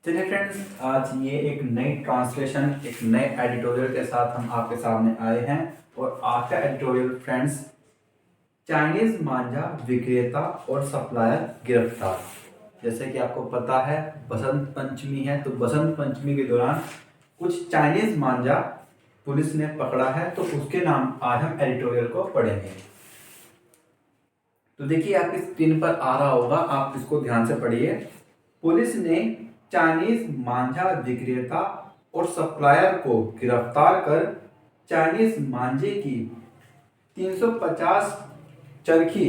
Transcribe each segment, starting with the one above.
चलिए फ्रेंड्स, आज ये एक नई ट्रांसलेशन, एक नए एडिटोरियल के साथ हम आपके सामने आए हैं। और आज का एडिटोरियल फ्रेंड्स, चाइनीज मांझा विक्रेता और सप्लायर गिरफ्तार। जैसे कि आपको पता है बसंत पंचमी है, तो बसंत पंचमी के दौरान कुछ चाइनीज मांझा पुलिस ने पकड़ा है, तो उसके नाम आज हम एडिटोरियल को पढ़ेंगे। तो देखिए आपकी स्क्रीन पर आ रहा होगा, आप इसको ध्यान से पढ़िए। पुलिस ने चाइनीज मांझा विक्रेता और सप्लायर को गिरफ्तार कर चाइनीज मांझे की 350 चरखी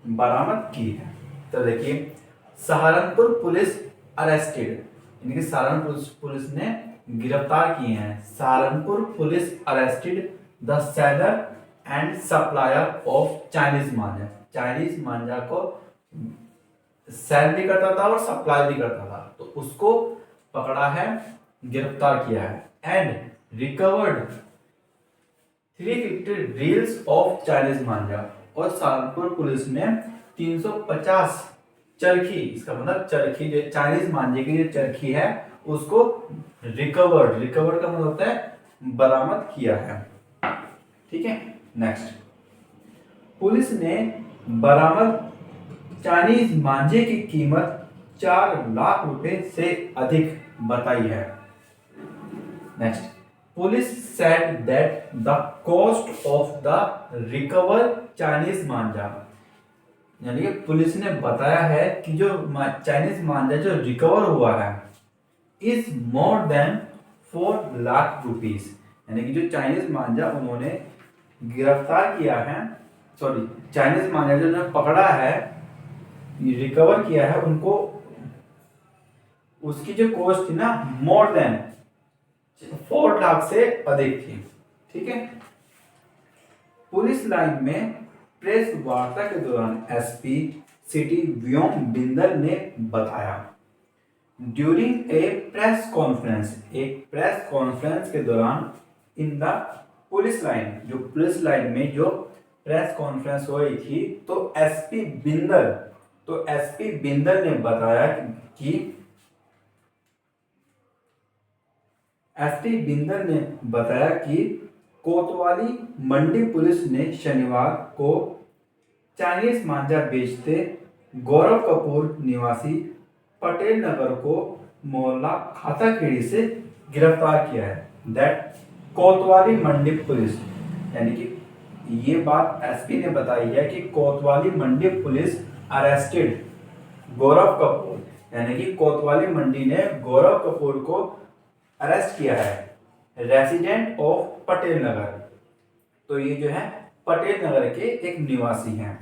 बरामद की है। तो देखिए, सहारनपुर पुलिस अरेस्टेड, यानी कि सहारनपुर पुलिस ने गिरफ्तार किए हैं। Saharanpur police arrested the seller and supplier of Chinese manjha. Chinese मांझा को सेल भी करता था और सप्लाई भी करता था, तो उसको पकड़ा है, गिरफ्तार किया है। And recovered 350 reels of Chinese manjha. और सहारनपुर पुलिस ने 350 चरखी, इसका मतलब चरखी जो चाइनीज मांझे की जो चरखी है उसको रिकवर्ड का मतलब होता है बरामद किया है। ठीक है, नेक्स्ट, पुलिस ने बरामद चाइनीज मांझे की कीमत 4 लाख रुपए से अधिक बताई है। Next, police said that the cost of the recover Chinese manjha, यानी कि पुलिस ने बताया है कि जो चाइनीज मांझा जो रिकवर हुआ है is more than 4 lakh rupees, यानी कि जो चाइनीज मांझा उन्होंने गिरफ्तार किया है, सॉरी चाइनीज मांझा जो उन्होंने पकड़ा है, रिकवर किया है, उनको उसकी जो कॉस्ट थी ना मोर देन 4 लाख से अधिक थी। ठीक है, पुलिस लाइन में प्रेस वार्ता के दौरान एसपी सिटी व्योम बिंदर ने बताया, ड्यूरिंग ए प्रेस कॉन्फ्रेंस, एक प्रेस कॉन्फ्रेंस के दौरान इन द पुलिस लाइन, जो पुलिस लाइन में जो प्रेस कॉन्फ्रेंस हो रही थी, तो एसपी बिंदर ने बताया कि एसपी बिंदर ने बताया कि कोतवाली मंडी पुलिस ने शनिवार को चाइनीज मांझा बेचते गौरव कपूर निवासी पटेल नगर को मोहल्ला खाताखेड़ी से गिरफ्तार किया है। दैट कोतवाली मंडी पुलिस, यानी कि ये बात एसपी ने बताई है कि कोतवाली मंडी पुलिस अरेस्टेड गौरव कपूर, यानी कि कोतवाली मंडी ने गौरव कपूर को अरेस्ट किया है, रेसिडेंट ऑफ पटेल नगर। तो ये जो है पटेल नगर के एक निवासी हैं।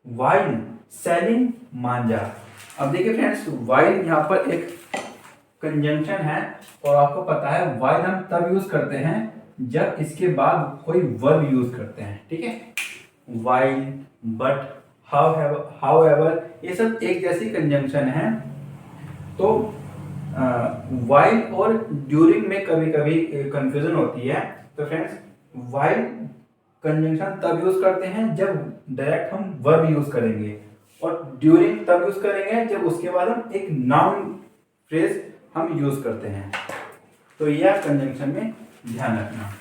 वाइल सेलिंग मांझा। अब देखिए फ्रेंड्स, वाइल यहाँ पर एक कंजंक्शन है, और आपको पता है वाइल हम तब यूज करते हैं जब इसके बाद कोई वर्ब यूज करते हैं। ठीक है, वाइल, बट, हाउएवर, ये सब एक जैसी कंजंक्शन है। तो वाइल और ड्यूरिंग में कभी कभी कंफ्यूजन होती है। तो फ्रेंड्स, वाइल कंजंक्शन तब यूज करते हैं जब डायरेक्ट हम वर्ब यूज करेंगे, और ड्यूरिंग तब यूज करेंगे जब उसके बाद हम एक नाउन फ्रेज हम यूज करते हैं। तो यह कंजंक्शन में ध्यान रखना।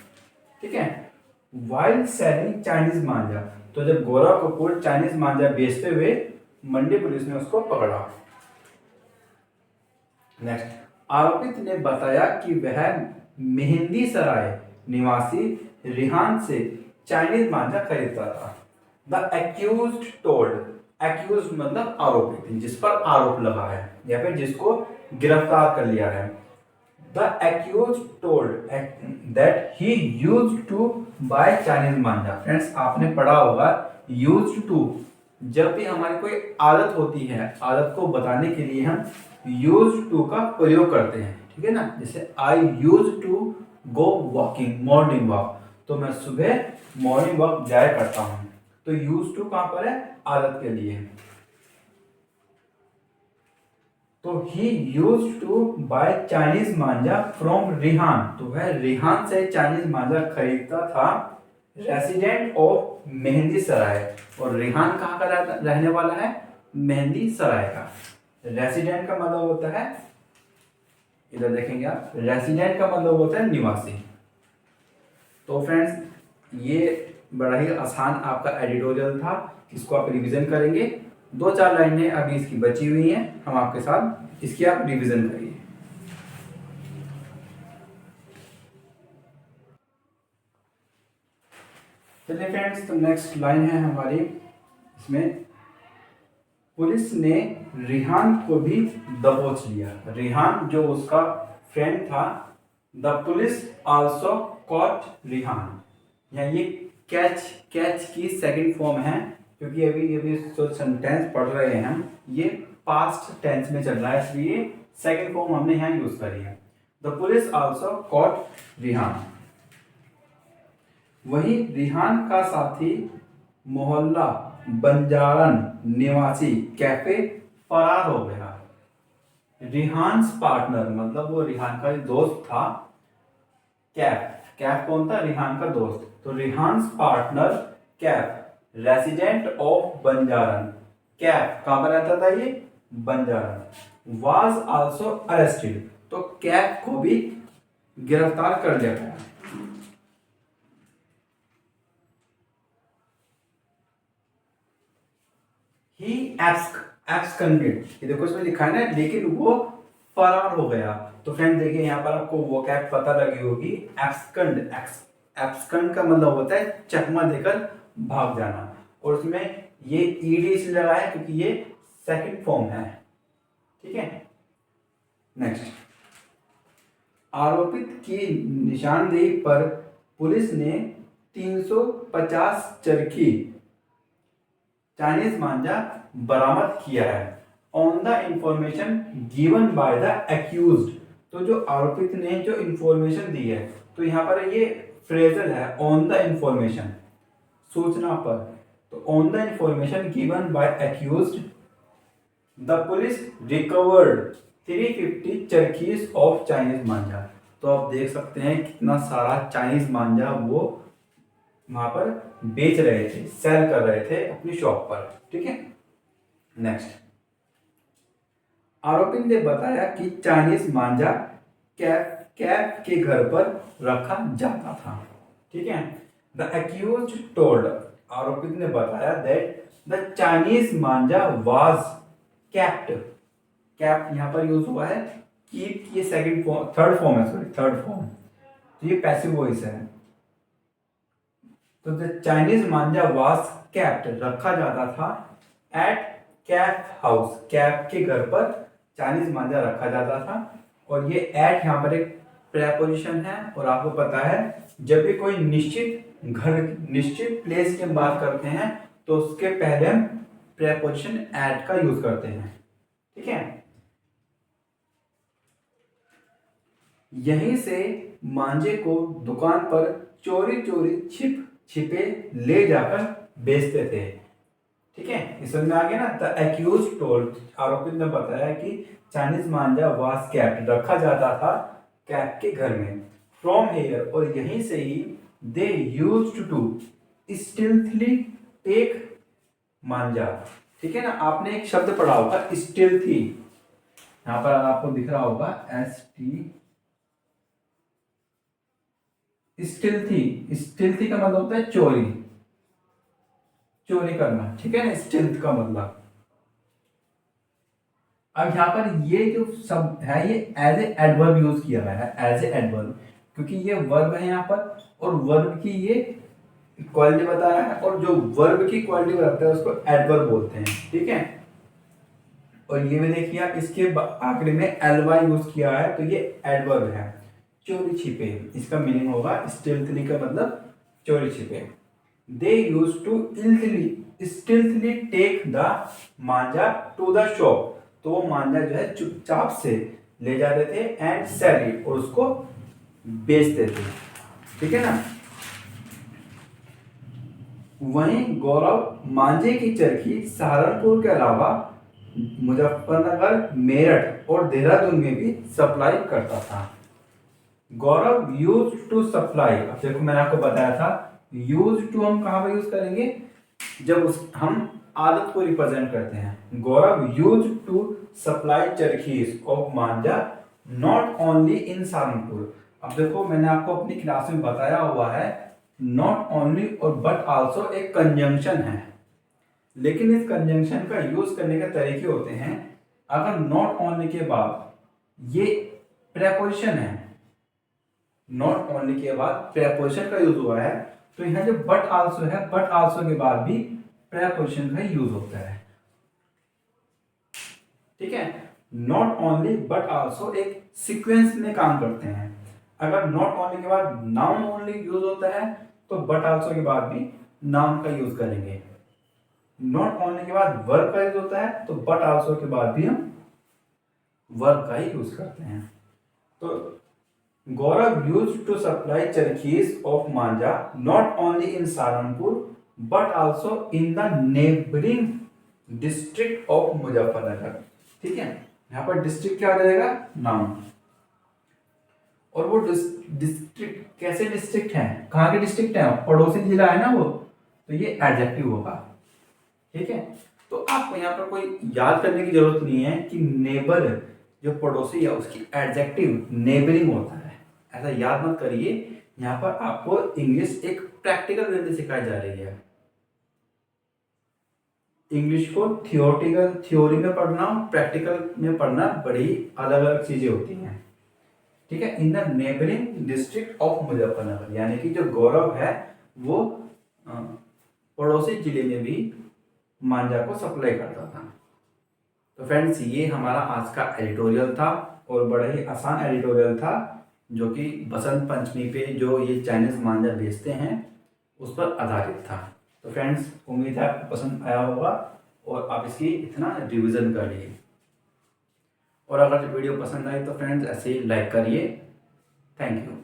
ठीक है, वाइल सेलिंग चाइनीज मांझा, तो जब गौरव कपूर चाइनीज मांझा बेचते हुए मंडी पुलिस ने उसको पकड़ा। नेक्स्ट, आरोपित ने बताया कि वह मेहंदी सराय निवासी रिहान से चाइनीज मांझा खरीदता था। द एक्यूज्ड टोल्ड, एक्यूज्ड मतलब आरोपित, जिस पर आरोप लगा है या फिर जिसको गिरफ्तार कर लिया है। The accused told that he used to buy Chinese मांझा। फ्रेंड्स, आपने पढ़ा होगा यूज्ड टू, जब भी हमारी कोई आदत होती है, आदत को बताने के लिए हम यूज्ड टू का प्रयोग करते हैं। ठीक है ना, जैसे I used to go walking, morning walk, तो मैं सुबह मॉर्निंग वॉक जाया करता हूं। तो यूज्ड टू कहां पर है, आदत के लिए। तो he used to buy Chinese मांझा फ्रॉम रिहान, तो वह रिहान से चाइनीज मांझा खरीदता था। रेसिडेंट ऑफ मेहंदी सराय, और रिहान कहाँ का रहने वाला है, मेहंदी सराय का। रेसिडेंट का मतलब होता है इधर देखेंगे आप, रेसिडेंट का मतलब होता है निवासी। तो फ्रेंड्स ये बड़ा ही आसान आपका एडिटोरियल था, इसको आप रिवीजन करेंगे। 2-4 लाइनें अभी इसकी बची हुई हैं, हम आपके साथ इसकी आप रिवीजन करिए। चलिए फ्रेंड्स, तो नेक्स्ट लाइन है हमारी इसमें, पुलिस ने रिहान को भी दबोच लिया। रिहान जो उसका फ्रेंड था, the police also caught Rihan. यहाँ ये कैच, कैच की सेकंड फॉर्म है, क्योंकि अभी अभी जो सेंटेंस पढ़ रहे हैं हम, ये पास्ट टेंस में चल रहा है, इसलिए सेकंड फॉर्म हमने यहाँ यूज करी है। The police also caught Rihan. वही रिहान का साथी मोहल्ला बंजारन निवासी कैफे फरार हो गया। रिहान्स पार्टनर मतलब वो रिहान का दोस्त था, कैफ, कैफ कौन था? रिहान का दोस्त। तो रिहान्स पार्टनर कैफ रेसिडेंट ऑफ बंजारन, कैफ कहां पर रहता था? ये बंजारन। वाज आल्सो अरेस्टेड, तो कैफ को भी गिरफ्तार कर लिया गया। ही एब्सकंडेड, ये देखो इसमें लिखा है ना, लेकिन वो फरार हो गया। तो फ्रेंड देखिए यहाँ पर आपको वो कैप पता लगी होगी, एब्सकंड। एब्सकंड का मतलब होता है चकमा देकर भाग जाना, और उसमें ये ईडी इसलिए लगा है क्योंकि ये सेकंड फॉर्म है। ठीक है, नेक्स्ट, आरोपित की निशानदेही पर पुलिस ने 350 चरखी चाइनीज मांझा बरामद किया है। On the information given by the accused, तो जो आरोपित ने जो इंफॉर्मेशन दी है, तो यहाँ पर ये फ्रेजल है, ऑन द इंफॉर्मेशन, सूचना पर। तो on the information given by accused the police recovered 350 charkhis of Chinese manjha. तो आप देख सकते हैं कितना सारा चाइनीज मांझा वो वहां पर बेच रहे थे, सेल कर रहे थे अपनी शॉप पर। ठीक है, नेक्स्ट, आरोपी ने बताया कि चाइनीज मांझा कैफ के घर पर रखा जाता था। ठीक है, द एक्यूज्ड टोल्ड, आरोपी ने बताया that the Chinese Manjha was kept. Kept यहां पर यूज हुआ है, कीप ये सेकंड फॉर्म, थर्ड फॉर्म है, सॉरी थर्ड फॉर्म, तो ये पैसिव वॉइस है। तो the Chinese Manjha was kept, रखा जाता था, एट कैफ हाउस, कैफ के घर पर चाइनीज मांझा रखा जाता था। और ये एट यहाँ पर एक प्रेपोजिशन है, और आपको पता है जब भी कोई निश्चित घर, निश्चित प्लेस की हम बात करते हैं, तो उसके पहले हम प्रेपोजिशन एट का यूज करते हैं। ठीक है, यहीं से मांझे को दुकान पर चोरी चोरी छिपे ले जाकर बेचते थे। ठीक है, इस में आ गया ना, द एक्यूज्ड टोल्ड, आरोपी ने बताया कि चाइनीज मांझा वाज कैप्ट, रखा जाता था कैप के घर में। फ्रॉम हेयर, और यहीं से ही, they used to stealthily take मांझा। ठीक है ना, आपने एक शब्द पढ़ा होगा स्टिल्थी, यहां पर आपको दिख रहा होगा ST, स्टिल्थी। स्टिल्थी का मतलब होता है चोरी, चोरी करना। ठीक है ना, स्टिल्थ का मतलब। अब यहाँ पर ये जो शब्द है, ये एज ए एडवर्ब यूज किया गया है, एज ए एडवर्ब, क्योंकि ये वर्ब है यहाँ पर, और वर्ब की ये क्वालिटी बताया है, और जो वर्ब की क्वालिटी बताता है उसको एडवर्ब बोलते हैं। ठीक है, और ये भी देखिए आप, इसके आखिरी में ly यूज किया है, तो ये एडवर्ब है, चोरी छिपे, इसका मीनिंग होगा स्टिल्थली का मतलब चोरी छिपे। They use to stealthily take the manjha to the shop, तो वो मांझा जो है चुपचाप से ले जाते थे, एंड सेल इट, और उसको बेचते थे। ठीक है ना, वहीं गौरव मांझे की चरखी सहारनपुर के अलावा मुजफ्फरनगर, मेरठ और देहरादून में भी सप्लाई करता था। गौरव यूज टू सप्लाई, अब देखो मैंने आपको बताया था यूज टू हम कहां पर यूज करेंगे, जब हम आदत को रिप्रेजेंट करते हैं। Gaurav use to supply charkhis of manjha not only in Saharanpur. अब देखो मैंने आपको अपनी क्लास में बताया हुआ है नॉट ओनली और बट आल्सो एक कंजंक्शन है, लेकिन इस कंजंक्शन का यूज करने के तरीके होते हैं। अगर नॉट ओनली के बाद ये प्रेपोजिशन है, नॉट ओनली के बाद प्रेपोजिशन का यूज हुआ है, तो यहाँ जो बट आल्सो है, बट आल्सो के बाद भी प्रेपोजिशन का यूज होता है। ठीक है, नॉट ओनली बट आल्सो एक सीक्वेंस में काम करते हैं। अगर नॉट ओनली के बाद नाउन ओनली यूज होता है तो बट आल्सो के बाद भी नाउन का यूज करेंगे। नॉट ओनली के बाद वर्ब का यूज होता है तो बट आल्सो के बाद भी हम वर्ब का ही यूज करते हैं। तो Gaurav used to supply charkhis of manjha not only in Saharanpur but also in the neighbouring district of Muzaffarnagar. ठीक है, यहाँ पर डिस्ट्रिक्ट क्या हो जाएगा, नाउन। और वो डिस्ट्रिक्ट कैसे डिस्ट्रिक्ट है, कहाँ के डिस्ट्रिक्ट है, पड़ोसी जिला है ना वो, तो ये एडजेक्टिव होगा। ठीक है, तो आपको यहाँ पर कोई याद करने की जरूरत नहीं है कि नेबर जो पड़ोसी है उसकी एडजेक्टिव नेबरिंग होता है, ऐसा याद मत करिए। यहाँ पर आपको इंग्लिश एक प्रैक्टिकल वे में सिखाई जा रही है। इंग्लिश को थियोरिटिकल थ्योरी में पढ़ना, प्रैक्टिकल में पढ़ना बड़ी अलग अलग चीजें होती हैं। ठीक है, इन the neighbouring district of Muzaffarnagar, यानी कि जो गौरव है वो पड़ोसी जिले में भी मांझा को सप्लाई करता था। तो फ्रेंड्स, ये हमारा आज का एडिटोरियल था और बड़ा ही आसान एडिटोरियल था, जो कि बसंत पंचमी पे जो ये चाइनीज मांझा बेचते हैं उस पर आधारित था। तो फ्रेंड्स, उम्मीद है आपको पसंद आया होगा और आप इसकी इतना रिवीजन कर लिए। और अगर वीडियो पसंद आई तो फ्रेंड्स ऐसे ही लाइक करिए। Thank you.